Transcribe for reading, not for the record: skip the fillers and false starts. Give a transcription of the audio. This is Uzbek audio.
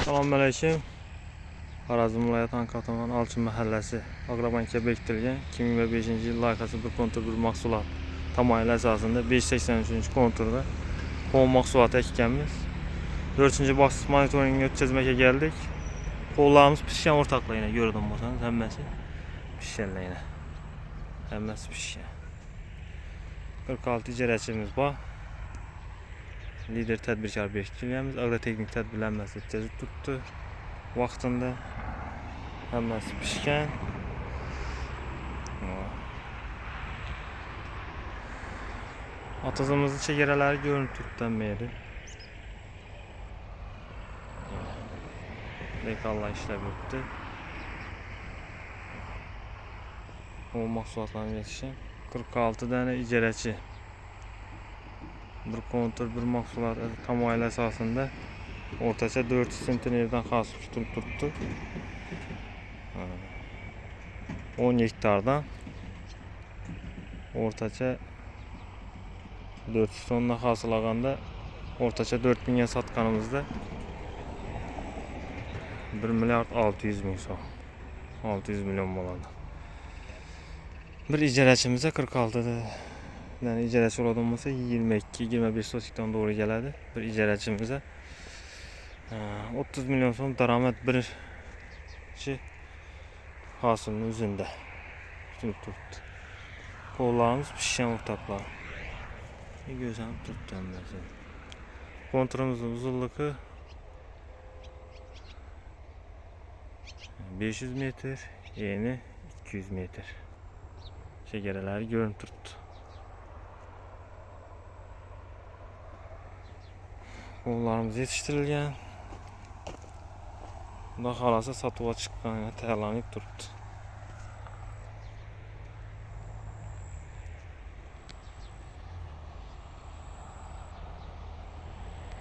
Selamünaleyküm. Xorazm viloyati Anka tuman Alçın mahallasi Agrobanka bekitilgan 2005 yil loyihasi bir kontur bir mahsulot tamoyili asosida 583 konturda qo'm mahsuloti ekkanmiz. 4-bosqich monitoringga o'tkazmaga keldik. Qo'llarimiz pishgan o'rtoqlar, ko'rdim bo'lsangiz, hammasi pishganlar yana. Hammasi pishgan. 46 ijarachimiz bor. Lider tadbirkor bekitilganmiz. Agrotexnik tadbirlanmasi o'tkazib turibdi. Vaqtında hammasi pishgan. Otazimizning chegaralari ko'rinib turibdi beri. Bekallar ishlab yuribdi. O mahsulotlarni yetishgan 46 dana ijarachi. Bir kontur bir mahsulot tamoyil asosida o'rtacha 400 sentnerdan hosil tutilib turibdi. 10 hektardan o'rtacha 400 tonna hosil olganda o'rtacha 4000 ga sotganimizda 1 milliard 600 ming so'm. 600 million bo'ladi. Bir ijarachimizga 46 dan ijarachi bo'ladigan bo'lsa 22-25 sotikdan to'g'ri keladi. Bir ijarachimizga 30 million so'm daromad birinchi hosilni o'zida tutilib turibdi. Qo'llarimiz pishgan o'rtoqlar. Go'zal turibdi. Konturimizning uzunligi 500 metr, eni 200 metr. Chegaralari ko'rinib turibdi. Qo'llarimiz yetishtirilgan. Xudo xolasa sotuvga chiqqanga tayyorlanib turibdi.